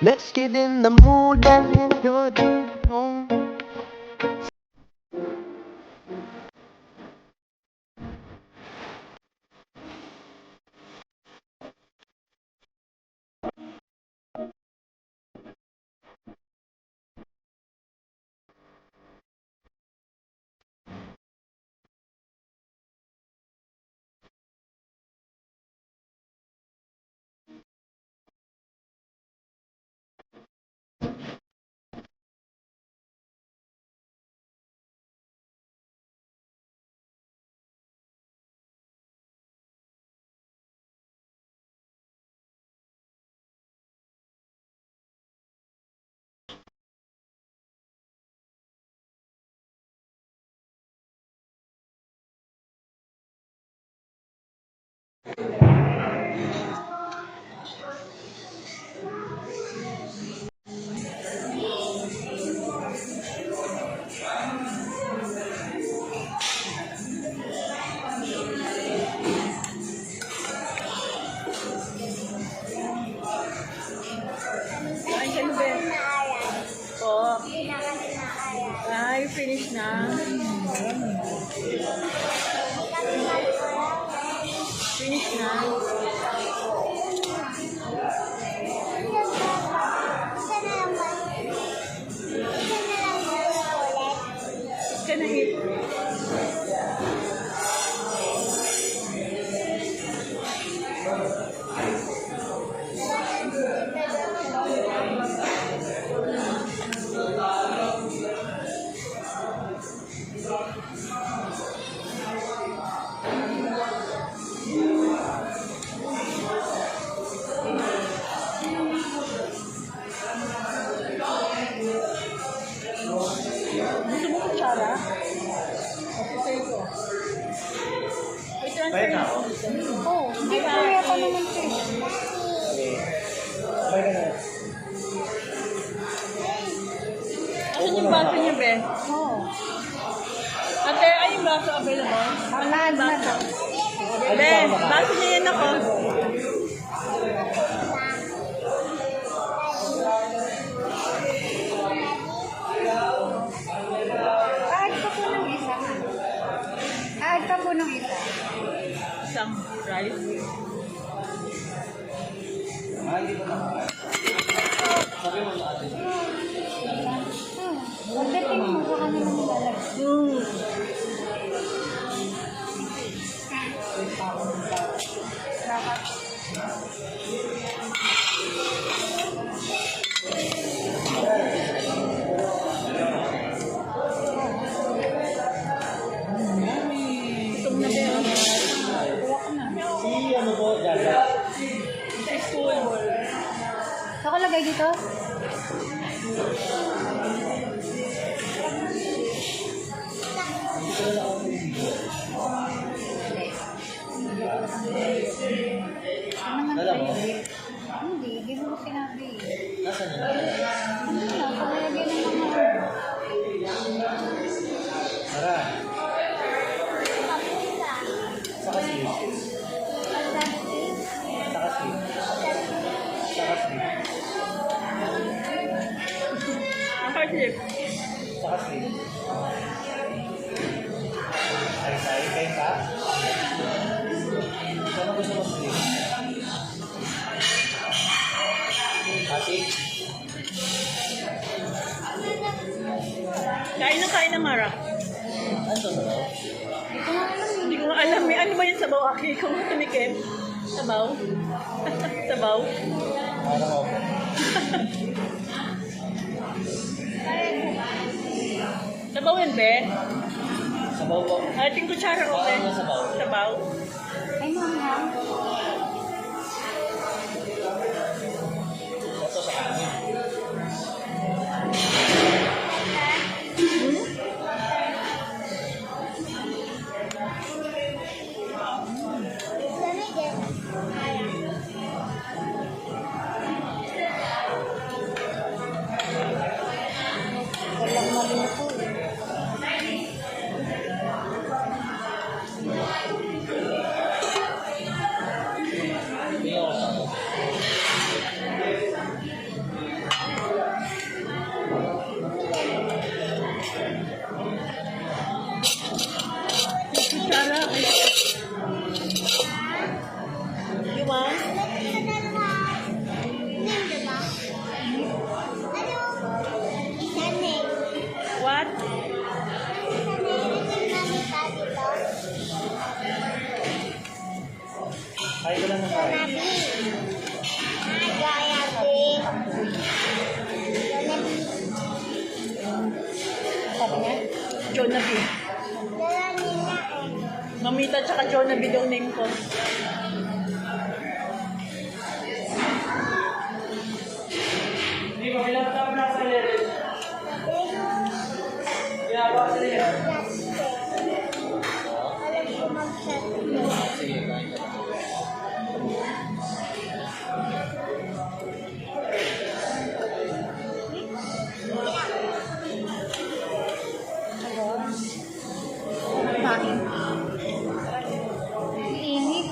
Let's get in the mood and enjoy the moment. Ay, ano ba? Po. Ay, finish na. Finish na. Can I hit? Gusto mo kutsara? Kasi sa'yo ko. May transfer na ako. Oo, hindi ko kaya pa naman ito. Asan yung baso niya, be? Oo. Ate, ay yung baso available? Panahad na to. Be, baso niya yan ako. Add pa po ng isa. Add pa po ng isa. Isang rice. Pagdating mo, baka naman nilalagay. Gutom na, be. Sa school. Saan ko lagay dito? Ano naman sa'yo? Hindi, hindi mo sinabi. Nasaan yun? Ano na, palagay ng mga Tara. Saka sleep. Saka sleep. Saka sleep. Ang hardship. Saka sleep. Say, kain ka? Saan gusto mo sleep? Asik? Kain na, Mara. Ano to sabaw? Hindi ko nga alam. May ano ba yung sabaw, Aki? Kung tumikim. Sabaw. Sabaw. Parang ako. Sabaw yun, be? Sabaw po. Ating kutsara ko, be. Parang na sabaw. Sabaw. ay mama. Ito sa kanin. Walang mali na po. Sabi niya? Jonabi. Mamita tsaka Jonabi daw name ko. Bakit? Init.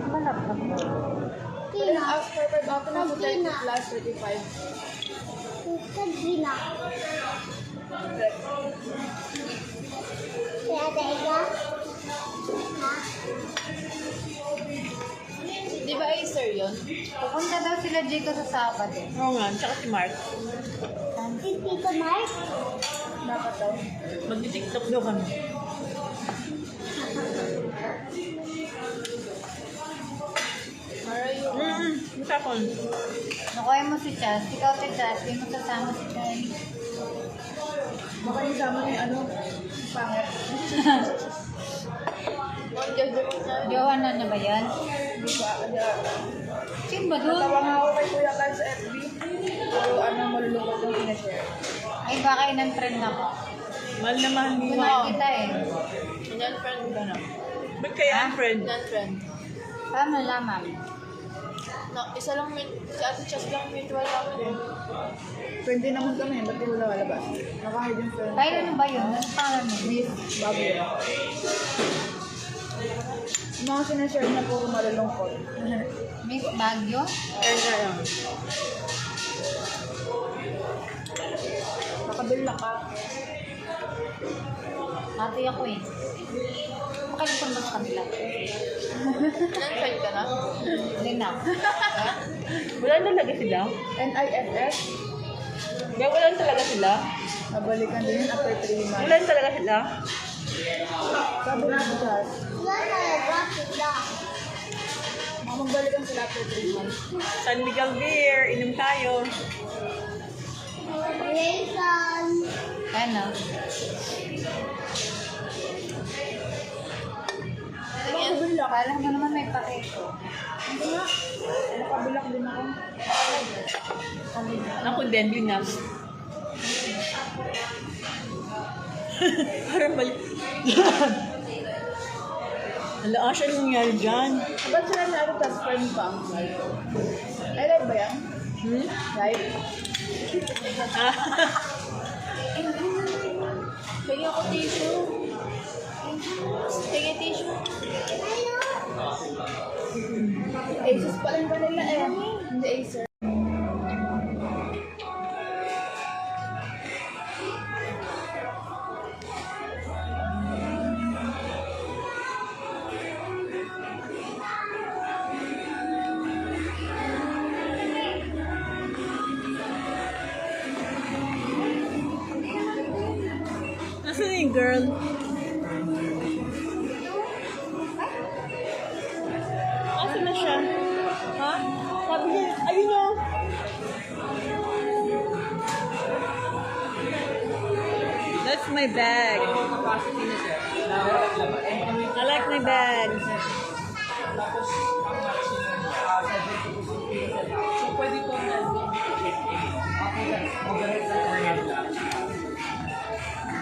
Malap ka ba? As per per bottom na po 30 plus 35. Di ba Acer yun? Pupunta daw sila Jiko sa Sabado. Oo nga, tsaka si Mark. Dapat daw. Magti-tiktok daw kami. Marayo. Masapon. Nakuha mo si Chas. Ikaw si Chas. Hindi mo kasama si Chas. Baka isama niya ano, pangit. Jowa na na ba yan? Di ba? Sino ba doon? Natawa nga ako kay Kuya Carl sa FB. Pero ano, malulungkot yung sinashare. Ay, baka yun friend ako. Mahal na mahal mo. Kunaan kita eh. Non-friend ka na. Ba't kaya ang friend? Non-friend. Tama lamang. No, isa lang, si Ate Chas lang mutual namin eh. Pwede naman kami, ba't di wala kalabas? Nakahide yung friend. Kaya ano ba yun? Ano pangalan mo? Miss Bago. Yung mga sinashare na puro malulungkot. Miss Baguio? Kaya nga lang. Nakabila ka. Ate ako eh. Makalimutan mo sa kanila. Non-friend ka na? Hindi na. Wala talaga sila? NIFS? Kaya wala talaga sila? Nabalikan din yun after 3 months. Wala talaga sila? Sabi nga si Chas. Mga magbalikan sila after 3 months. San Miguel Beer, inom tayo. Ano? Nakabila ka? Alam mo naman may pakito. Hindi nga. Nakabilak din ako. Ako din, yun na. Parang balik. Hala, Ash, anong nangyari dyan? Ba't sila natin tas friend pa ang live? Ay, live ba yan? Live? Tingin ako tissue. Tingin tissue. Asus pa lang ba nila eh? Hindi Acer. Nasaan na yung girl? Nasaan na siya? Ha? Sabi niya, ayun o. That's my bag. I like my bag.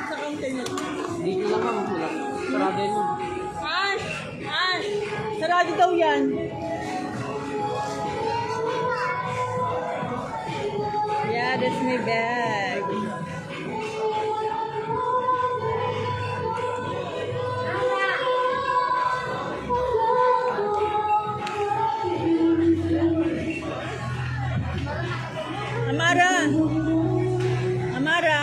Sa counter na. Dito lang ang kulang. Sarado yun. Ash! Ash! Sarado daw yan. Yeah, that's my bag. Amara! Amara!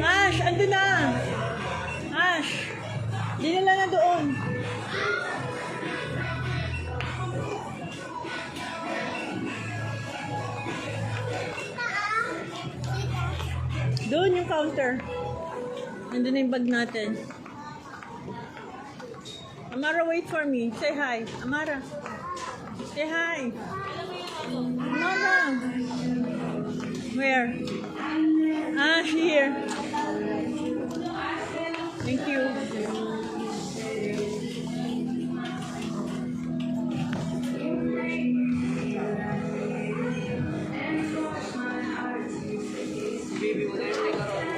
Ash, ando na! Ash! Dinala na doon. Doon yung counter. Nandun na yung bag natin. Amara, wait for me. Say hi. Amara. Say hi. Amara. Where? Ah, here. Thank you.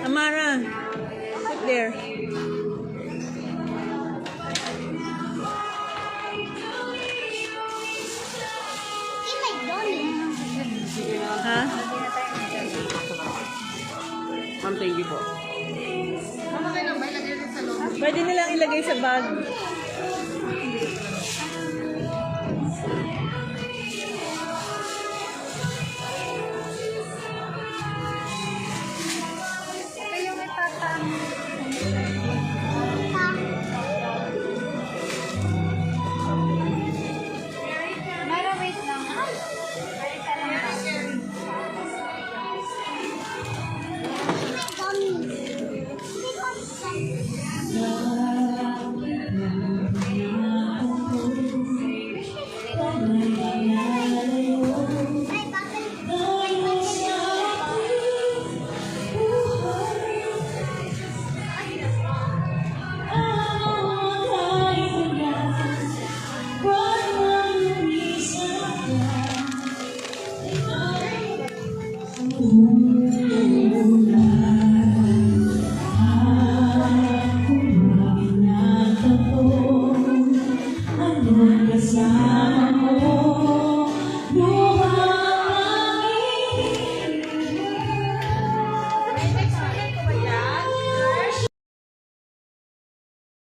Amara, sit there. Ha? Ma'am, thank you po. Pwede nilang ilagay sa bag.